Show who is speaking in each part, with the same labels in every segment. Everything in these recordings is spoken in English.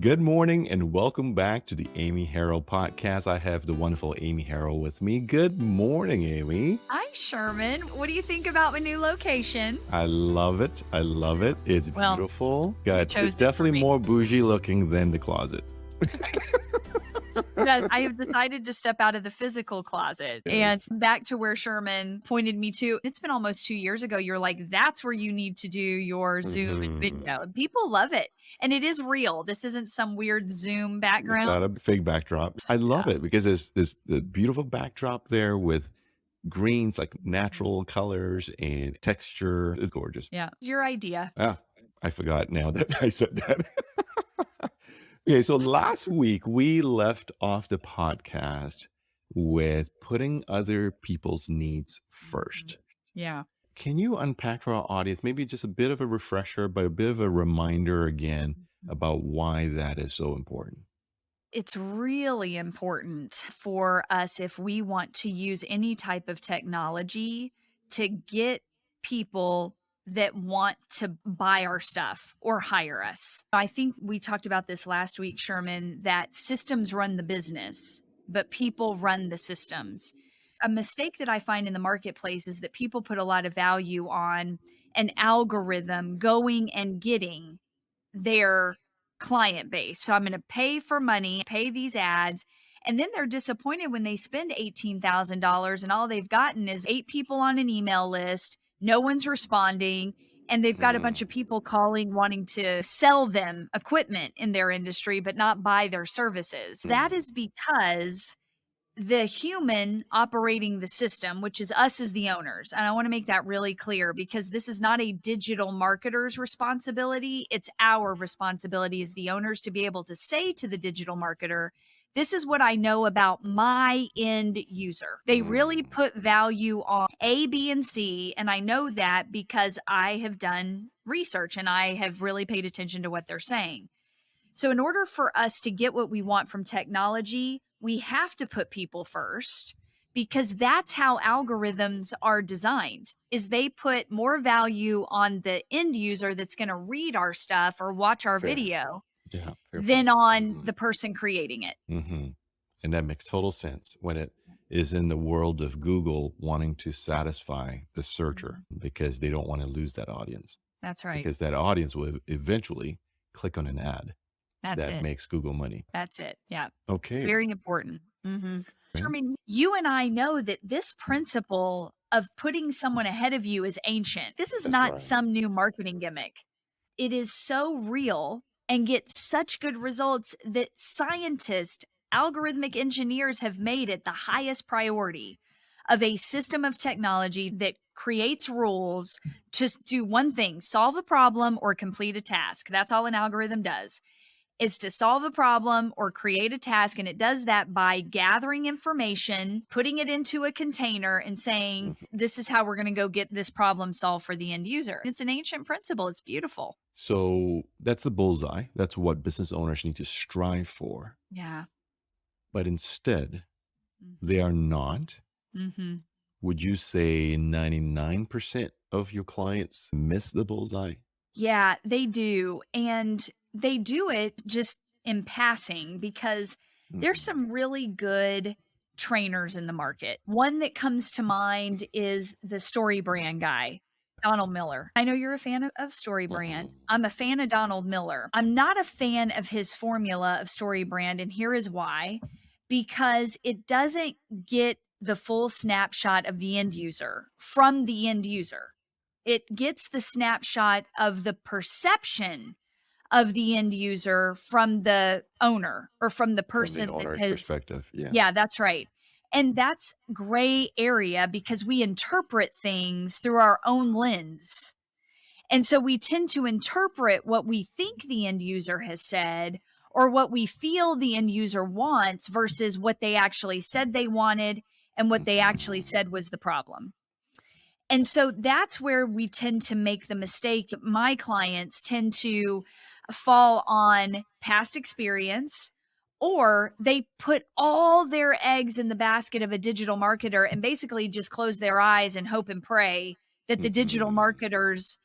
Speaker 1: Good morning and welcome back to the Amy Harrill podcast. I have the wonderful Amy Harrill with me. Good morning, Amy.
Speaker 2: Hi, Sherman. What do you think about my new location?
Speaker 1: I love it. I love it. It's
Speaker 2: Well,
Speaker 1: beautiful.
Speaker 2: you
Speaker 1: Good.
Speaker 2: chose
Speaker 1: It's
Speaker 2: it for
Speaker 1: definitely
Speaker 2: me.
Speaker 1: more bougie looking than the closet.
Speaker 2: Yes, I have decided to step out of the physical closet and
Speaker 1: Yes.
Speaker 2: back to where Sherman pointed me to. It's been almost 2 years ago. You're like, that's where you need to do your Zoom and
Speaker 1: Mhm.
Speaker 2: video. And people love it. And it is real. This isn't some weird Zoom
Speaker 1: It's
Speaker 2: background.
Speaker 1: not a fake backdrop. I love it because there's the beautiful backdrop there with greens, like natural colors and texture. It's gorgeous.
Speaker 2: Yeah. Your idea.
Speaker 1: Ah, I forgot now that I said that. Okay, so last week we left off the podcast with putting other people's needs first.
Speaker 2: Yeah.
Speaker 1: Can you unpack for our audience, maybe just a bit of a refresher, but a bit of a reminder again about why that is so important?
Speaker 2: It's really important for us if we want to use any type of technology to get people that want to buy our stuff or hire us. I think we talked about this last week, Sherman, that systems run the business, but people run the systems. A mistake that I find in the marketplace is that people put a lot of value on an algorithm going and getting their client base. So I'm going to pay for money, pay these ads, and then they're disappointed when they spend $18,000 and all they've gotten is 8 people on an email list, no one's responding, and they've got a bunch of
Speaker 1: Mm,
Speaker 2: people calling wanting to sell them equipment in their industry but not buy their services. That
Speaker 1: mm,
Speaker 2: is because the human operating the system, which is us as the owners. And I want to make that really clear because this is not a digital marketer's responsibility. It's our responsibility as the owners to be able to say to the digital marketer, this is what I know about my end user. They really
Speaker 1: mm.
Speaker 2: put value on A, B, and C. And I know that because I have done research and I have really paid attention to what they're saying. So, in order for us to get what we want from technology, we have to put people first because that's how algorithms are designed is they put more value on the end user that's going to read our stuff or watch our
Speaker 1: Fair.
Speaker 2: video
Speaker 1: Yeah, fair
Speaker 2: than
Speaker 1: point.
Speaker 2: on
Speaker 1: Hmm.
Speaker 2: the person creating it.
Speaker 1: Hmm. And that makes total sense when it is in the world of Google wanting to satisfy the searcher
Speaker 2: Mhm.
Speaker 1: because they don't want to lose that audience,
Speaker 2: That's right.
Speaker 1: because that audience will eventually click on an ad
Speaker 2: That's
Speaker 1: that
Speaker 2: it.
Speaker 1: makes Google money.
Speaker 2: That's it. Yeah. It's
Speaker 1: Okay.
Speaker 2: very important.
Speaker 1: Okay.
Speaker 2: Sherman, you and I know that this principle of putting someone ahead of you is ancient. This is
Speaker 1: That's
Speaker 2: not
Speaker 1: right.
Speaker 2: some new marketing gimmick. It is so real and gets such good results that scientists, algorithmic engineers have made it the highest priority of a system of technology that creates rules to do one thing, solve a problem or complete a task. That's all an algorithm does is to solve a problem or create a task. And it does that by gathering information, putting it into a container, and saying,
Speaker 1: Mhm.
Speaker 2: this is how we're going to go get this problem solved for the end user. It's an ancient principle. It's beautiful.
Speaker 1: So that's the bullseye. That's what business owners need to strive for.
Speaker 2: Yeah.
Speaker 1: But instead, they
Speaker 2: Mm-hmm.
Speaker 1: are not.
Speaker 2: Mm-hmm.
Speaker 1: Would you say 99% of your clients miss the bullseye?
Speaker 2: Yeah, they do. And they do it just in passing because there's
Speaker 1: Mhm.
Speaker 2: some really good trainers in the market. One that comes to mind is the Story Brand guy, Donald Miller. I know you're a fan of Story Brand.
Speaker 1: Mhm.
Speaker 2: I'm a fan of Donald Miller. I'm not a fan of his formula of Story Brand, and here is why. Because it doesn't get the full snapshot of the end user from the end user. It gets the snapshot of the perception of the end user from the owner or from the
Speaker 1: From the
Speaker 2: person that
Speaker 1: owner's
Speaker 2: has.
Speaker 1: perspective, yeah.
Speaker 2: Yeah, that's right. And that's gray area because we interpret things through our own lens. And so we tend to interpret what we think the end user has said or what we feel the end user wants versus what they actually said they wanted and what they actually
Speaker 1: Mhm.
Speaker 2: said was the problem. And so that's where we tend to make the mistake. My clients tend to fall on past experience, or they put all their eggs in the basket of a digital marketer and basically just close their eyes and hope and pray that the digital
Speaker 1: Mhm.
Speaker 2: marketers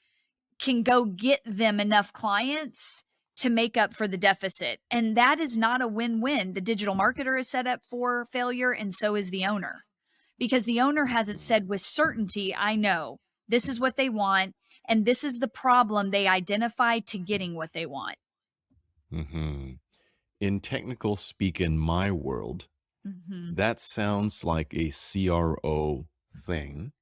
Speaker 2: can go get them enough clients to make up for the deficit. And that is not a win-win. The digital marketer is set up for failure, and so is the owner, because the owner hasn't said with certainty, I know this is what they want, and this is the problem they identified to getting what they want.
Speaker 1: Hmm. In technical speak in my world,
Speaker 2: Mhm,
Speaker 1: that sounds like a CRO thing,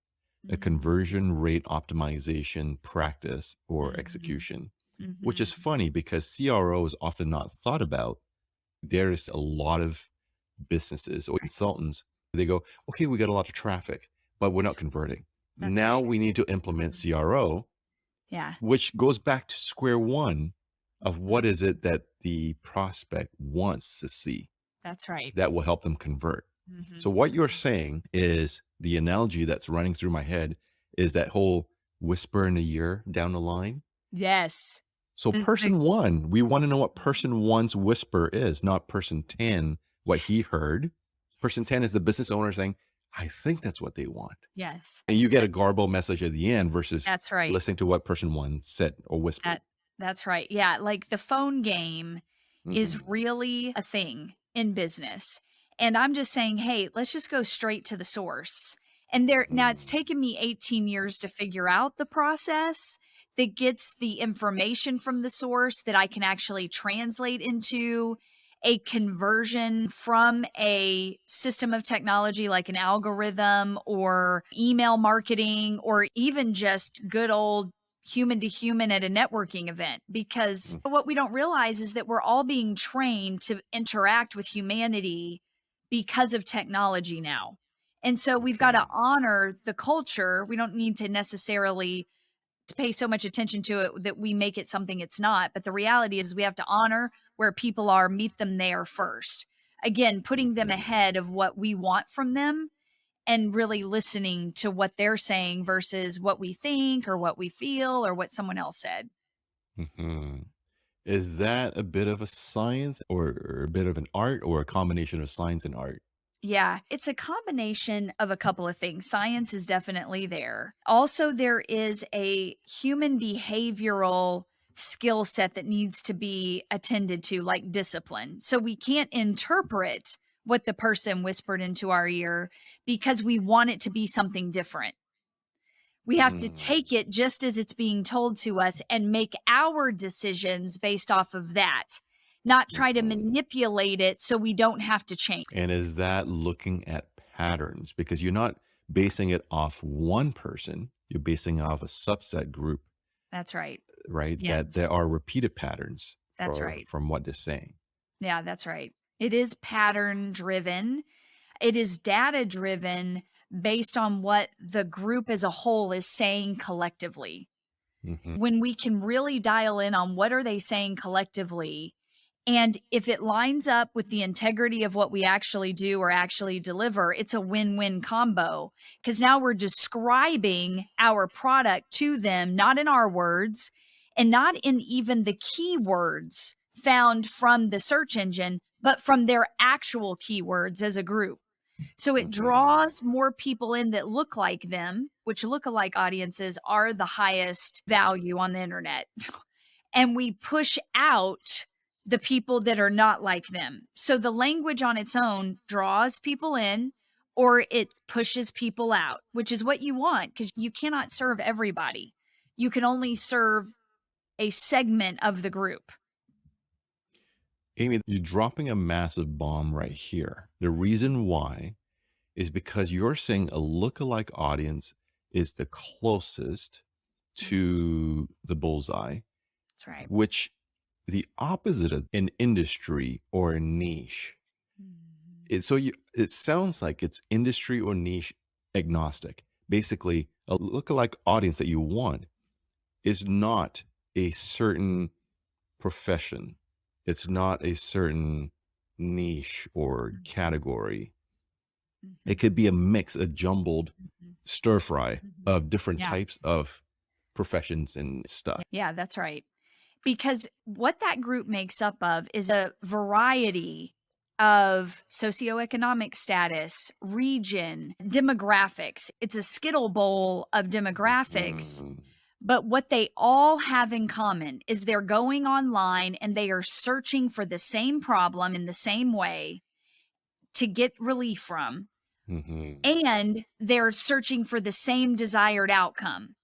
Speaker 1: a
Speaker 2: mhm,
Speaker 1: conversion rate optimization practice or
Speaker 2: mhm,
Speaker 1: execution, which is
Speaker 2: mhm.
Speaker 1: funny because CRO is often not thought about. There's a lot of businesses or consultants, they go, okay, we got a lot of traffic, but we're not converting.
Speaker 2: That's
Speaker 1: Now
Speaker 2: right.
Speaker 1: we need to implement CRO,
Speaker 2: Yeah.
Speaker 1: which goes back to square one of
Speaker 2: Mhm.
Speaker 1: what is it that the prospect wants to see
Speaker 2: That's right.
Speaker 1: that will help them convert. So
Speaker 2: Mhm,
Speaker 1: what you're
Speaker 2: mhm.
Speaker 1: saying is the analogy that's running through my head is that whole whisper in a year down the line.
Speaker 2: Yes.
Speaker 1: So
Speaker 2: The
Speaker 1: person one, we want to know what person one's whisper is, not person 10, what he heard. Person
Speaker 2: yes,
Speaker 1: 10 is the business owner saying, I think that's what they want.
Speaker 2: yes.
Speaker 1: And you get a garbled message at the end versus
Speaker 2: That's right.
Speaker 1: listening to what person one said or whispered.
Speaker 2: That's right. Yeah, like the phone game is
Speaker 1: Hmm.
Speaker 2: really a thing in business. And I'm just saying, "Hey, let's just go straight to the source." And there now it's
Speaker 1: Hmm.
Speaker 2: taken me 18 years to figure out the process that gets the information from the source that I can actually translate into a conversion from a system of technology like an algorithm or email marketing or even just good old human to human at a networking event, because what we don't realize is that we're all being trained to interact with humanity because of technology now. And so we've got to
Speaker 1: Okay.
Speaker 2: honor the culture. We don't need to necessarily pay so much attention to it that we make it something it's not. But the reality is we have to honor where people are, meet them there first. Again, putting them
Speaker 1: Hmm.
Speaker 2: ahead of what we want from them and really listening to what they're saying versus what we think or what we feel or what someone else said.
Speaker 1: Hmm. Is that a bit of a science or a bit of an art or a combination of science and art?
Speaker 2: Yeah, it's a combination of a couple of things. Science is definitely there. Also, there is a human behavioral skill set that needs to be attended to, like discipline. So we can't interpret what the person whispered into our ear because we want it to be something different. We have to
Speaker 1: Hmm.
Speaker 2: take it just as it's being told to us and make our decisions based off of that, not try to
Speaker 1: Hmm.
Speaker 2: manipulate it so we don't have to change.
Speaker 1: And is that looking at patterns? Because you're not basing it off one person, you're basing off a subset group,
Speaker 2: That's right.
Speaker 1: right? That
Speaker 2: Yes,
Speaker 1: there are repeated patterns
Speaker 2: that's
Speaker 1: for
Speaker 2: right.
Speaker 1: from what they're saying.
Speaker 2: Yeah, that's right. It is pattern driven. It is data driven based on what the group as a whole is saying collectively.
Speaker 1: Hmm.
Speaker 2: When we can really dial in on what are they saying collectively, and if it lines up with the integrity of what we actually do or actually deliver, it's a win-win combo, because now we're describing our product to them, not in our words and not in even the keywords found from the search engine, but from their actual keywords as a group. So it
Speaker 1: Hmm.
Speaker 2: draws more people in that look like them, which lookalike audiences are the highest value on the internet. And we push out the people that are not like them. So the language on its own draws people in or it pushes people out, which is what you want because you cannot serve everybody. You can only serve a segment of the group.
Speaker 1: Amy, you're dropping a massive bomb right here. The reason why is because you're saying a lookalike audience is the closest
Speaker 2: Mhm.
Speaker 1: to the bullseye,
Speaker 2: That's right.
Speaker 1: which the opposite of an industry or a niche.
Speaker 2: Mhm.
Speaker 1: It sounds like it's industry or niche agnostic. Basically, a lookalike audience that you want is not a certain profession. It's not a certain niche or
Speaker 2: Mhm.
Speaker 1: category. It
Speaker 2: Mhm.
Speaker 1: could be a mix, a jumbled
Speaker 2: Mhm.
Speaker 1: stir fry
Speaker 2: Mhm.
Speaker 1: of different
Speaker 2: Yeah.
Speaker 1: types of professions and stuff.
Speaker 2: Yeah, that's right. Because what that group makes up of is a variety of socioeconomic status, region, demographics. It's a skittle bowl of demographics,
Speaker 1: Mhm.
Speaker 2: But what they all have in common is they're going online and they are searching for the same problem in the same way to get relief from,
Speaker 1: Mhm.
Speaker 2: and they're searching for the same desired outcome.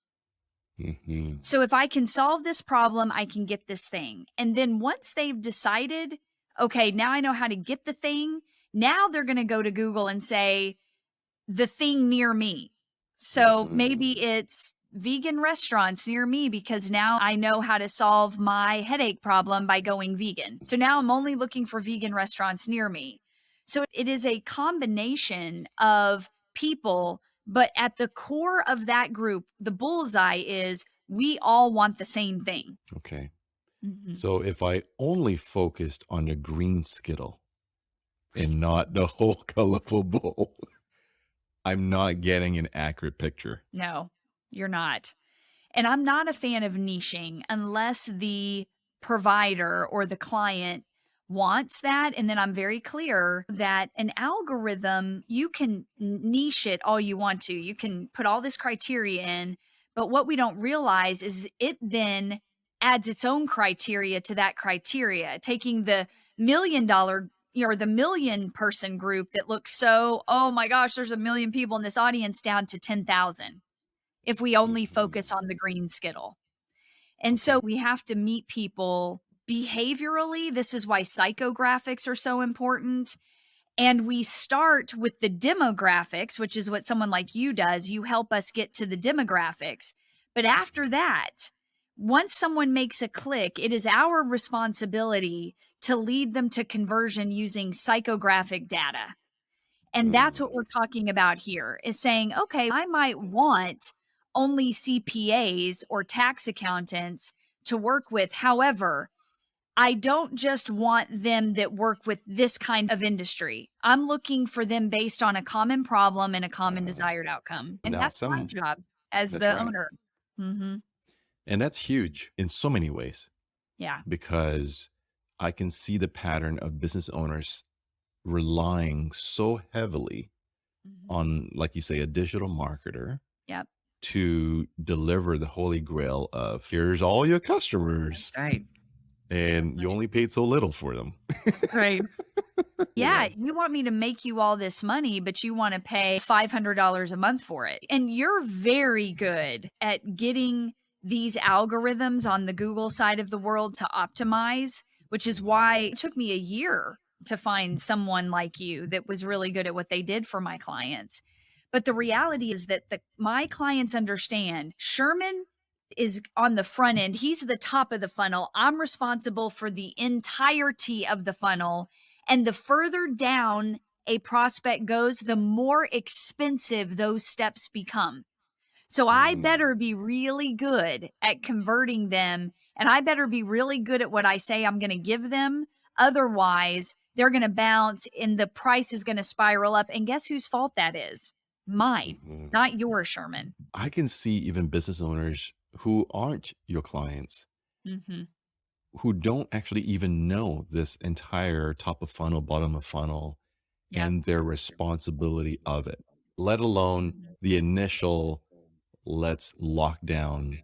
Speaker 1: Mhm.
Speaker 2: So if I can solve this problem, I can get this thing. And then once they've decided, okay, now I know how to get the thing, now they're going to go to Google and say, the thing near me. So
Speaker 1: Mhm.
Speaker 2: maybe it's vegan restaurants near me because now I know how to solve my headache problem by going vegan. So now I'm only looking for vegan restaurants near me. So it is a combination of people, but at the core of that group, the bullseye is we all want the same thing.
Speaker 1: Okay.
Speaker 2: Mhm.
Speaker 1: So if I only focused on the green Skittle and not the whole colorful bowl, I'm not getting an accurate picture.
Speaker 2: No, you're not. And I'm not a fan of niching unless the provider or the client wants that. And then I'm very clear that an algorithm, you can niche it all you want to. You can put all this criteria in. But what we don't realize is it then adds its own criteria to that criteria, taking the $1 million, or the million person group that looks so, oh my gosh, there's a million people in this audience down to 10,000 if we only focus
Speaker 1: Mhm.
Speaker 2: on the green Skittle. And so
Speaker 1: Okay.
Speaker 2: we have to meet people behaviorally. This is why psychographics are so important. And we start with the demographics, which is what someone like you does. You help us get to the demographics. But after that, once someone makes a click, it is our responsibility to lead them to conversion using psychographic data. And that's what we're
Speaker 1: Mm.
Speaker 2: talking about here is saying, okay, I might want only CPAs or tax accountants to work with. However, I don't just want them that work with this kind of industry. I'm looking for them based on a common problem and a common
Speaker 1: Uh,
Speaker 2: desired outcome. And
Speaker 1: Now
Speaker 2: that's my
Speaker 1: some
Speaker 2: job as
Speaker 1: that's
Speaker 2: the
Speaker 1: right.
Speaker 2: owner. Mhm.
Speaker 1: And that's huge in so many ways
Speaker 2: Yeah.
Speaker 1: because I can see the pattern of business owners relying so heavily
Speaker 2: Mhm.
Speaker 1: on, like you say, a digital marketer
Speaker 2: Yep.
Speaker 1: to deliver the holy grail of here's all your
Speaker 2: That's
Speaker 1: customers
Speaker 2: right. That's
Speaker 1: and you
Speaker 2: right.
Speaker 1: only paid so little for them.
Speaker 2: That's right.
Speaker 1: You
Speaker 2: Yeah,
Speaker 1: know?
Speaker 2: you want me to make you all this money, but you wanna pay $500 a month for it, and you're very good at getting these algorithms on the Google side of the world to optimize, which is why
Speaker 1: Mhm.
Speaker 2: it took me a year to find someone like you that was really good at what they did for my clients. But the reality is that my clients understand Sherman is on the front end. He's the top of the funnel. I'm responsible for the entirety of the funnel, and the further down a prospect goes, the more expensive those steps become. So I
Speaker 1: Mm.
Speaker 2: better be really good at converting them, and I better be really good at what I say I'm going to give them. Otherwise, they're going to bounce and the price is going to spiral up. And guess whose fault that is? Mine,
Speaker 1: Mhm.
Speaker 2: not yours, Sherman.
Speaker 1: I can see even business owners who aren't your clients
Speaker 2: Hmm.
Speaker 1: who don't actually even know this entire top of funnel, bottom of funnel,
Speaker 2: Yep.
Speaker 1: and their responsibility of it, let alone
Speaker 2: Mhm.
Speaker 1: the initial let's lock down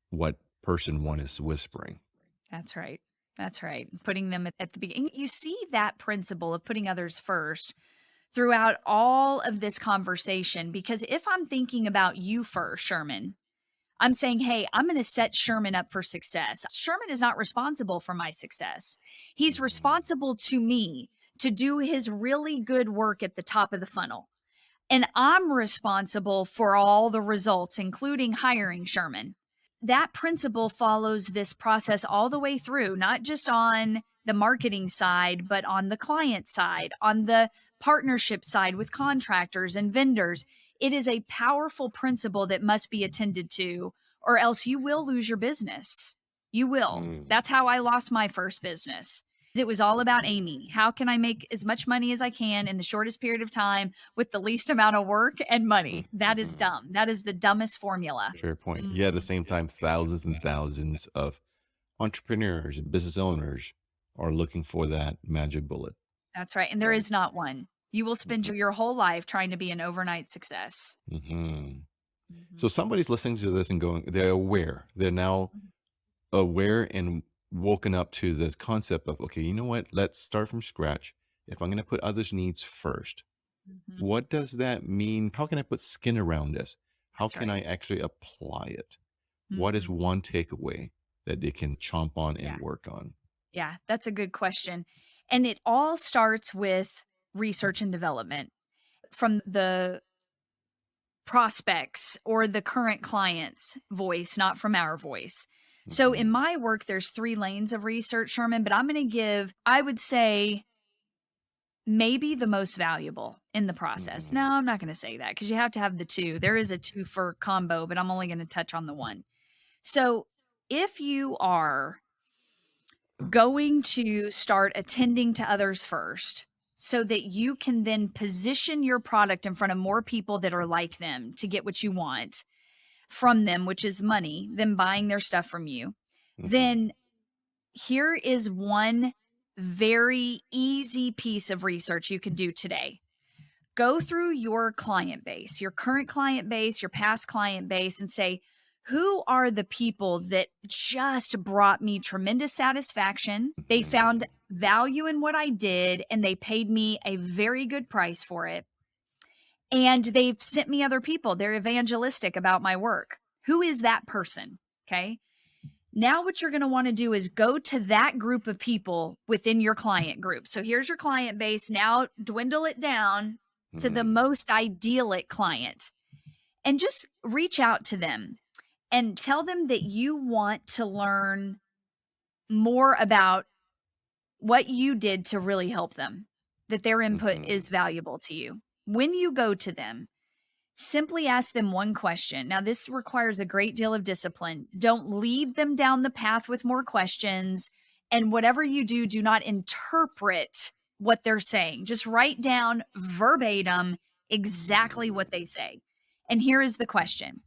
Speaker 1: what person one is whispering.
Speaker 2: That's right. That's right. Putting them at the beginning. You see that principle of putting others first throughout all of this conversation. Because if I'm thinking about you first, Sherman, I'm saying, hey, I'm going to set Sherman up for success. Sherman is not responsible for my success. He's
Speaker 1: Mhm.
Speaker 2: responsible to me to do his really good work at the top of the funnel. And I'm responsible for all the results, including hiring Sherman. That principle follows this process all the way through, not just on the marketing side, but on the client side, on the partnership side with contractors and vendors. It is a powerful principle that must be attended to, or else you will lose your business. You will.
Speaker 1: Mm.
Speaker 2: That's how I lost my first business. It was all about
Speaker 1: Mhm.
Speaker 2: Amy. How can I make as much money as I can in the shortest period of time with the least amount of work and money? That is
Speaker 1: Mhm.
Speaker 2: dumb. That is the dumbest formula.
Speaker 1: Fair point. Yet at the
Speaker 2: Mhm.
Speaker 1: same time, thousands and thousands of entrepreneurs and business owners are looking for that magic bullet.
Speaker 2: That's right, and there is not one. You will spend
Speaker 1: Mhm.
Speaker 2: your whole life trying to be an overnight success.
Speaker 1: Mhm.
Speaker 2: Mhm.
Speaker 1: So somebody's listening to this and going, they're aware. They're now
Speaker 2: Mhm.
Speaker 1: aware and woken up to this concept of, okay, you know what? Let's start from scratch. If I'm going to put others' needs first,
Speaker 2: Mhm.
Speaker 1: what does that mean? How can I put skin around this? How
Speaker 2: That's
Speaker 1: can
Speaker 2: right.
Speaker 1: I actually apply it? What is
Speaker 2: Mhm.
Speaker 1: one takeaway that they can chomp on
Speaker 2: Yeah.
Speaker 1: and work on?
Speaker 2: Yeah, that's a good question. And it all starts with research and development from the prospects or the current client's voice, not from our voice. So in
Speaker 1: Mhm,
Speaker 2: my work, there's 3 lanes of research, Sherman, but I'm gonna give, I would say, maybe the most valuable in the process. No,
Speaker 1: mhm,
Speaker 2: I'm not gonna say that because you have to have the 2. There is a 2 for combo, but I'm only gonna touch on the 1. So if you are going to start attending to others first so that you can then position your product in front of more people that are like them to get what you want from them, which is money, them buying their stuff from you,
Speaker 1: mhm,
Speaker 2: then here is one very easy piece of research you can do today. Go through your client base, your current client base, your past client base, and say, who are the people that just brought me tremendous satisfaction? They found
Speaker 1: mhm,
Speaker 2: value in what I did and they paid me a very good price for it. And they've sent me other people. They're evangelistic about my work. Who is that person? Okay. Now, what you're going to want to do is go to that group of people within your client group. So here's your client base. Now, dwindle it down to the
Speaker 1: mhm,
Speaker 2: most idyllic client and just reach out to them and tell them that you want to learn more about what you did to really help them, that their input
Speaker 1: mhm,
Speaker 2: is valuable to you. When you go to them, simply ask them one question. Now, this requires a great deal of discipline. Don't lead them down the path with more questions. And whatever you do, do not interpret what they're saying. Just write down verbatim exactly what they say. And here is the question: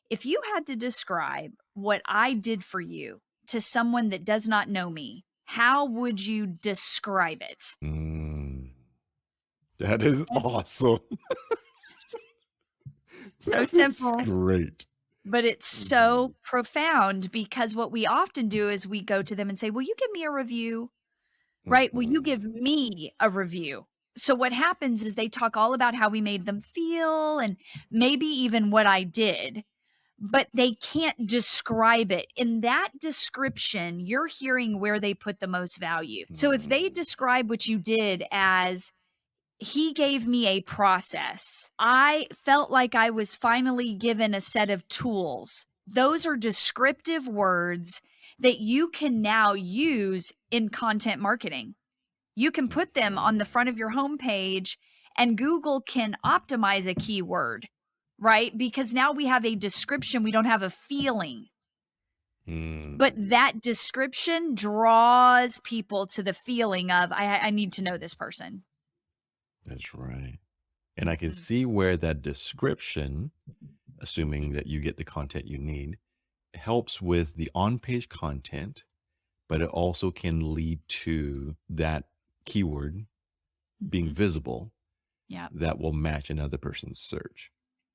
Speaker 2: if you had to describe what I did for you to someone that does not know me, how would you describe it?
Speaker 1: mm. That is
Speaker 2: And
Speaker 1: awesome.
Speaker 2: so
Speaker 1: That is
Speaker 2: simple.
Speaker 1: great.
Speaker 2: But it's
Speaker 1: Mhm,
Speaker 2: so profound because what we often do is we go to them and say, "Will you give me a review?" Right? "Will you
Speaker 1: mhm,
Speaker 2: give me a review?" So what happens is they talk all about how we made them feel and maybe even what I did, but they can't describe it. In that description, you're hearing where they put the most value. So if they
Speaker 1: mhm,
Speaker 2: describe what you did as, he gave me a process. I felt like I was finally given a set of tools. Those are descriptive words that you can now use in content marketing. You can put them on the
Speaker 1: mhm,
Speaker 2: front of your homepage, and Google can optimize a keyword, right? Because now we have a description, we don't have a feeling. But
Speaker 1: mm.
Speaker 2: that description draws people to the feeling of, I need to know this person.
Speaker 1: That's right. And I can
Speaker 2: Mhm.
Speaker 1: see where that description, assuming that you get the content you need, helps with the on-page content, but it also can lead to that keyword being
Speaker 2: Mhm.
Speaker 1: visible
Speaker 2: Yeah,
Speaker 1: that will match another person's search.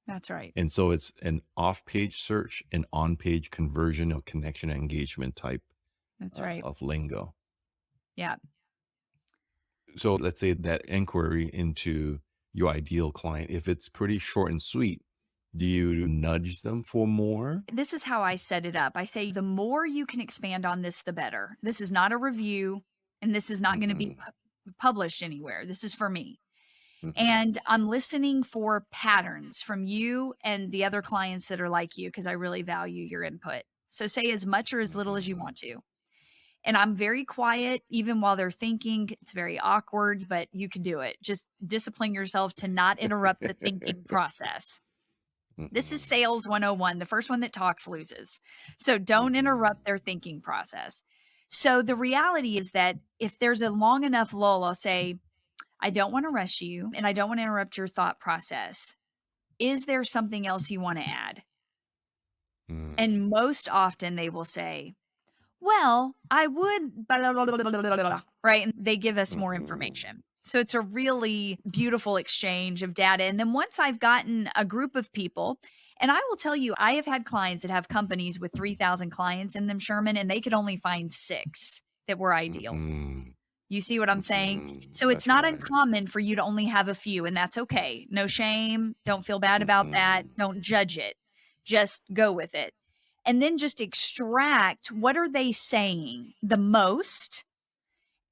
Speaker 2: that's right.
Speaker 1: And so it's an off-page search and on-page conversion or connection engagement type
Speaker 2: That's right.
Speaker 1: of lingo.
Speaker 2: Yeah.
Speaker 1: So let's say that inquiry into your ideal client, if it's pretty short and sweet, do you nudge them for more?
Speaker 2: This is how I set it up. I say the more you can expand on this, the better. This is not a review and this is not going to be
Speaker 1: Mhm,
Speaker 2: published anywhere. This is for me.
Speaker 1: mhm,
Speaker 2: And I'm listening for patterns from you and the other clients that are like you because I really value your input. So say as much or as little as you
Speaker 1: mhm.
Speaker 2: want to. And I'm very quiet even while they're thinking. It's very awkward, but you can do it. Just discipline yourself to not interrupt the thinking process. This is
Speaker 1: Mhm,
Speaker 2: sales 101. The first one that talks loses. So don't
Speaker 1: mhm,
Speaker 2: interrupt their thinking process. So the reality is that if there's a long enough lull, I'll say, I don't want to rush you and I don't want to interrupt your thought process. Is there something else you want to add?
Speaker 1: mm,
Speaker 2: And most often they will say, well, I would, blah, blah, blah, blah, blah, blah, blah, right? And they give us more
Speaker 1: mhm,
Speaker 2: information. So it's a really beautiful exchange of data. And then once I've gotten a group of people, And I will tell you, I have had clients that have companies with 3,000 clients in them, Sherman, and they could only find 6 that were ideal.
Speaker 1: Mm-hmm.
Speaker 2: You see what I'm saying?
Speaker 1: Mm-hmm.
Speaker 2: So it's
Speaker 1: That's
Speaker 2: not
Speaker 1: right.
Speaker 2: uncommon for you to only have a few, and that's okay. No shame. Don't feel bad about that.
Speaker 1: Mm-hmm.
Speaker 2: Don't judge it. Just go with it. And then just extract, what are they saying the most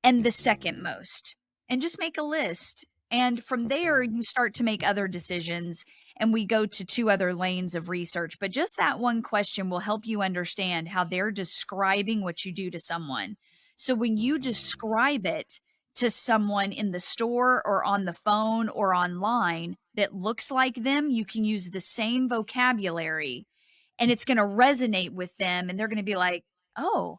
Speaker 2: and the second
Speaker 1: Mm-hmm.
Speaker 2: most, and just make a list. And from there,
Speaker 1: Okay.
Speaker 2: you start to make other decisions. And we go to 2 other lanes of research. But just that one question will help you understand how they're describing what you do to someone. So when you
Speaker 1: Mm-hmm.
Speaker 2: describe it to someone in the store or on the phone or online that looks like them, you can use the same vocabulary and it's going to resonate with them. And they're going to be like, oh,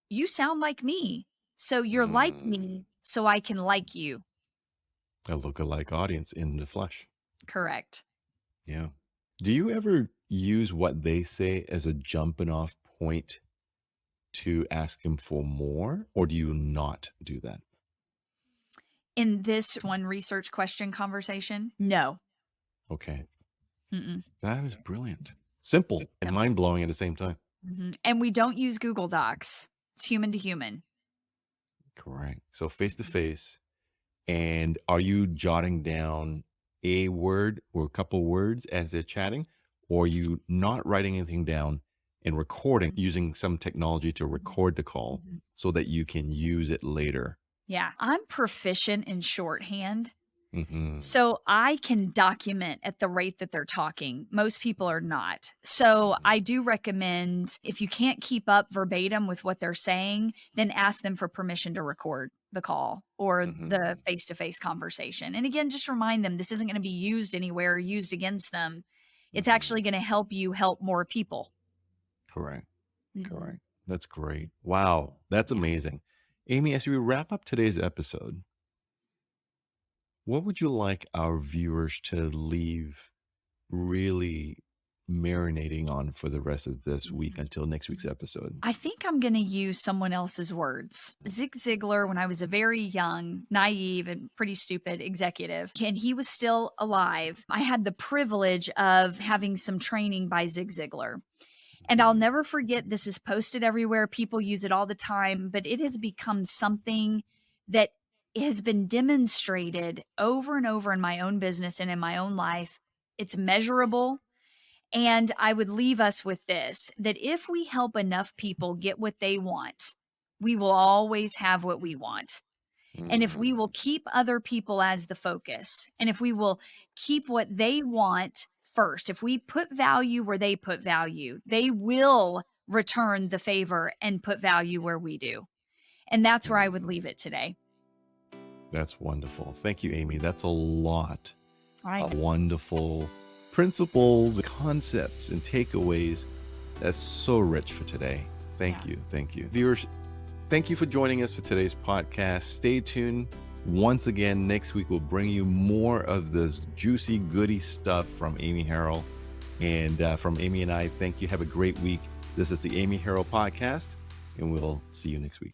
Speaker 2: you sound like me. So you're like
Speaker 1: Mm.
Speaker 2: me, so I can like you.
Speaker 1: A lookalike audience in the flesh.
Speaker 2: Correct.
Speaker 1: Yeah. Do you ever use what they say as a jumping off point to ask them for more, or do you not do that?
Speaker 2: In this one research question conversation, no.
Speaker 1: Okay.
Speaker 2: Mm-mm.
Speaker 1: That is brilliant. Simple and
Speaker 2: Simple.
Speaker 1: mind blowing at the same time.
Speaker 2: And we don't use Google Docs. It's human to human.
Speaker 1: Correct. So face to face. And are you jotting down a word or a couple words as they're chatting? Or are you not writing anything down and recording using some technology to record the call
Speaker 2: Mhm.
Speaker 1: so that you can use it later?
Speaker 2: Yeah, I'm proficient in shorthand.
Speaker 1: Mm-hmm.
Speaker 2: So I can document at the rate that they're talking. Most people are not. So I
Speaker 1: Mm-hmm.
Speaker 2: do recommend, if you can't keep up verbatim with what they're saying, then ask them for permission to record the call or the
Speaker 1: Mm-hmm.
Speaker 2: face to face conversation. And again, just remind them this isn't going to be used anywhere or used against them. It's
Speaker 1: Mm-hmm.
Speaker 2: actually going to help you help more people.
Speaker 1: Correct.
Speaker 2: Mhm.
Speaker 1: Correct. That's great. Wow. That's
Speaker 2: Yeah.
Speaker 1: amazing. Amy, as we wrap up today's episode, what would you like our viewers to leave really marinating on for the rest of this week
Speaker 2: Mhm.
Speaker 1: until next week's episode?
Speaker 2: I think I'm going to use someone else's words. Zig Ziglar, when I was a very young, naive, and pretty stupid executive, and he was still alive, I had the privilege of having some training by Zig Ziglar. And I'll
Speaker 1: Mhm.
Speaker 2: never forget, this is posted everywhere. People use it all the time, but it has become something that has been demonstrated over and over in my own business and in my own life. It's measurable. And I would leave us with this, that if we help enough people get what they want, we will always have what we want. And if we will
Speaker 1: Mm.
Speaker 2: keep other people as the focus, and if we will keep what they want first, if we put value where they put value, they will return the favor and put value where we do. And that's where I would
Speaker 1: Mm.
Speaker 2: leave it today.
Speaker 1: That's wonderful. Thank you, Amy. That's a lot
Speaker 2: I
Speaker 1: of
Speaker 2: know.
Speaker 1: wonderful principles, concepts, and takeaways. That's so rich for today.
Speaker 2: Yeah.
Speaker 1: Thank you. Thank you. Viewers, thank you for joining us for today's podcast. Stay tuned. Once again, next week we'll bring you more of this juicy, goody stuff from Amy Harrill. And from Amy and I, thank you. Have a great week. This is the Amy Harrill Podcast, and we'll see you next week.